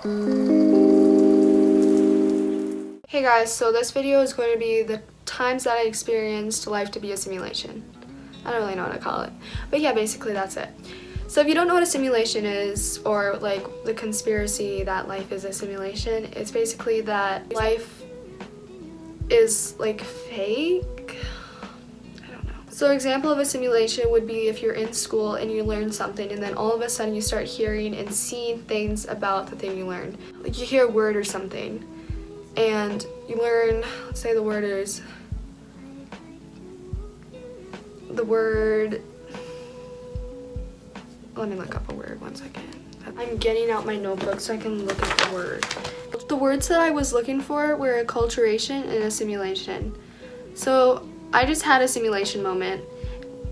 Hey guys, so this video is going to be the times that I experienced life to be a simulation. I don't really know what to call it, but yeah, basically that's it. So if you don't know what a simulation is, or like the conspiracy that life is a simulation, it's basically that life is like fake. I don't know. So an example of a simulation would be if you're in school and you learn something and then all of a sudden you start hearing and seeing things about the thing you learned. Like you hear a word or something and you learn, let's say the word is the word, let me look up a word, 1 second. I'm getting out my notebook so I can look at the word. The words that I was looking for were acculturation and a simulation. So I just had a simulation moment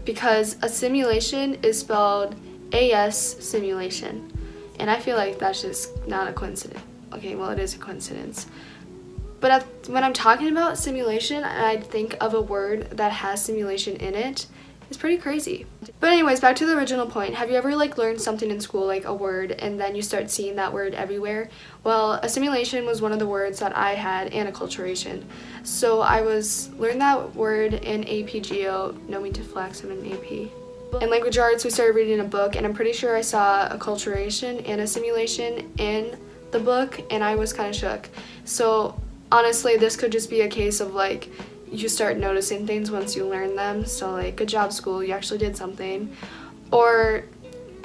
because a simulation is spelled AS simulation. And I feel like that's just not a coincidence. Okay, well it is a coincidence. But when I'm talking about simulation, I think of a word that has simulation in it. It's pretty crazy. But anyways, back to the original point. Have you ever learned something in school, like a word, and then you start seeing that word everywhere? Well, a simulation was one of the words that I had, and acculturation. So I learned that word in AP Geo. No mean to flex, I'm in AP. In language arts, we started reading a book, and I'm pretty sure I saw acculturation and a simulation in the book, and I was kind of shook. So honestly, this could just be a case of you start noticing things once you learn them. So good job school, you actually did something. Or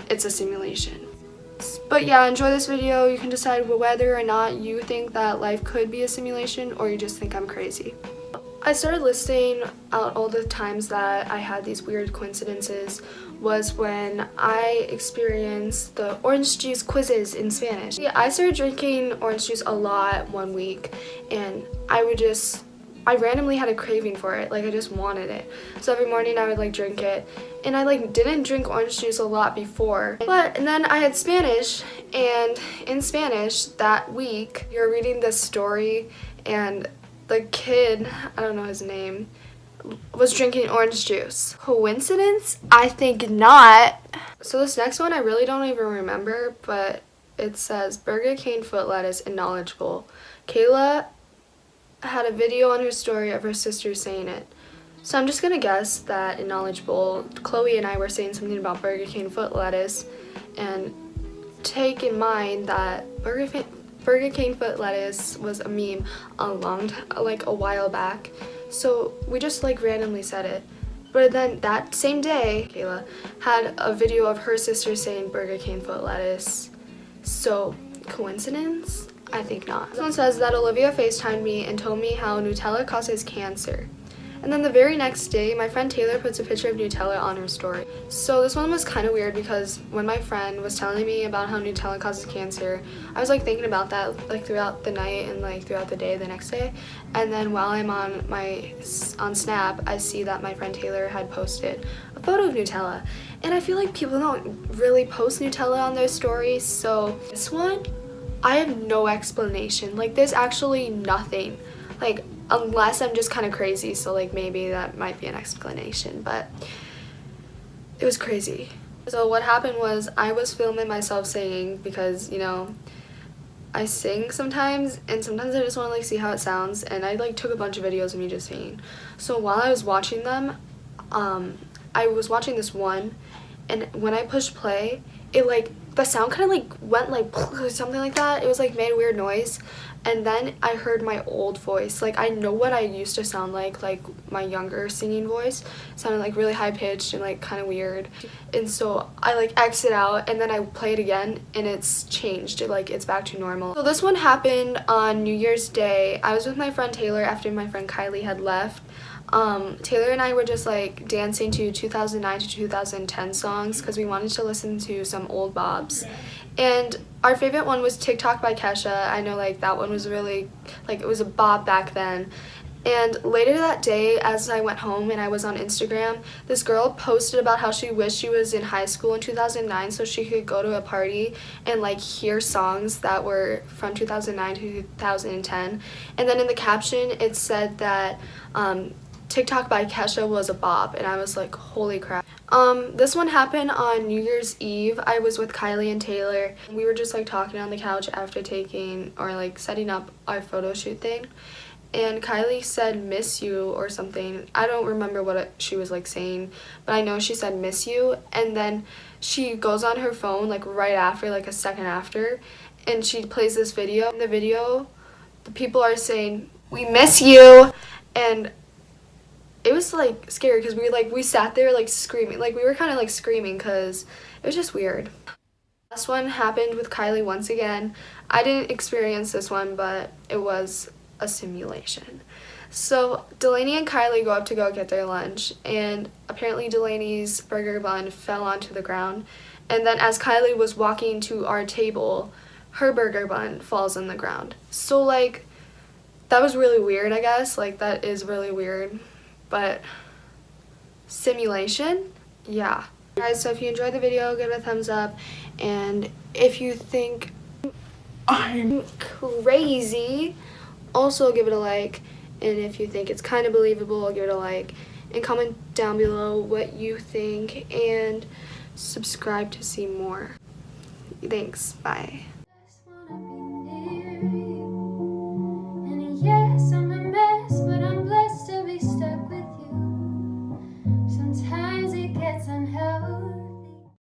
it's a simulation. But yeah, enjoy this video. You can decide whether or not you think that life could be a simulation or you just think I'm crazy. I started listing out all the times that I had these weird coincidences was when I experienced the orange juice quizzes in Spanish. Yeah, I started drinking orange juice a lot one week and I randomly had a craving for it, I just wanted it. So every morning I would drink it, and I didn't drink orange juice a lot before. And then I had Spanish, and in Spanish that week you're reading this story and the kid, I don't know his name, was drinking orange juice. Coincidence? I think not. So this next one I really don't even remember, but it says burger, cane, foot lettuce, and knowledgeable. Kayla had a video on her story of her sister saying it. So I'm just gonna guess that in knowledgeable, Chloe and I were saying something about burger, cane, foot lettuce, and take in mind that burger, cane, foot lettuce was a meme a while back. So we just randomly said it. But then that same day, Kayla had a video of her sister saying burger, cane, foot lettuce. So coincidence? I think not. Someone says that Olivia FaceTimed me and told me how Nutella causes cancer. And then the very next day, my friend Taylor puts a picture of Nutella on her story. So this one was kind of weird because when my friend was telling me about how Nutella causes cancer, I was thinking about that throughout the night and throughout the day the next day. And then while I'm on Snap, I see that my friend Taylor had posted a photo of Nutella. And I feel like people don't really post Nutella on their stories, so this one, I have no explanation. There's actually nothing. Unless I'm just kind of crazy, so maybe that might be an explanation, but it was crazy. So what happened was I was filming myself singing because, I sing sometimes, and sometimes I just want to see how it sounds, and I took a bunch of videos of me just singing. So while I was watching them, I was watching this one, and when I pushed play, it the sound kind of went something like that. It was made a weird noise, and then I heard my old voice. I know what I used to sound like my younger singing voice sounded really high pitched and kind of weird. And so I exit out, and then I play it again, and it's changed. It's back to normal. So this one happened on New Year's Day. I was with my friend Taylor after my friend Kylie had left. Taylor and I were just dancing to 2009 to 2010 songs because we wanted to listen to some old bobs. And our favorite one was TikTok by Kesha. I know that one was really, it was a bop back then. And later that day, as I went home and I was on Instagram, this girl posted about how she wished she was in high school in 2009 so she could go to a party and hear songs that were from 2009 to 2010. And then in the caption, it said that TikTok by Kesha was a bop, and I was holy crap. This one happened on New Year's Eve. I was with Kylie and Taylor. We were just like talking on the couch after taking or like setting up our photo shoot thing. And Kylie said miss you or something. I don't remember what she was like saying, but I know she said miss you. And then she goes on her phone like right after, like a second after, and she plays this video. In the video, the people are saying, "We miss you," and it was like scary because we sat there like screaming, like we were kind of like screaming because it was just weird. Last one happened with Kylie once again. I didn't experience this one, but it was a simulation. So Delaney and Kylie go up to go get their lunch, and apparently Delaney's burger bun fell onto the ground, and then as Kylie was walking to our table, her burger bun falls in the ground. So like that was really weird, I guess. Like that is really weird. But simulation, yeah. Guys, so if you enjoyed the video, give it a thumbs up, and if you think I'm crazy, also give it a like, and if you think it's kind of believable, give it a like, and comment down below what you think, and subscribe to see more. Thanks, bye.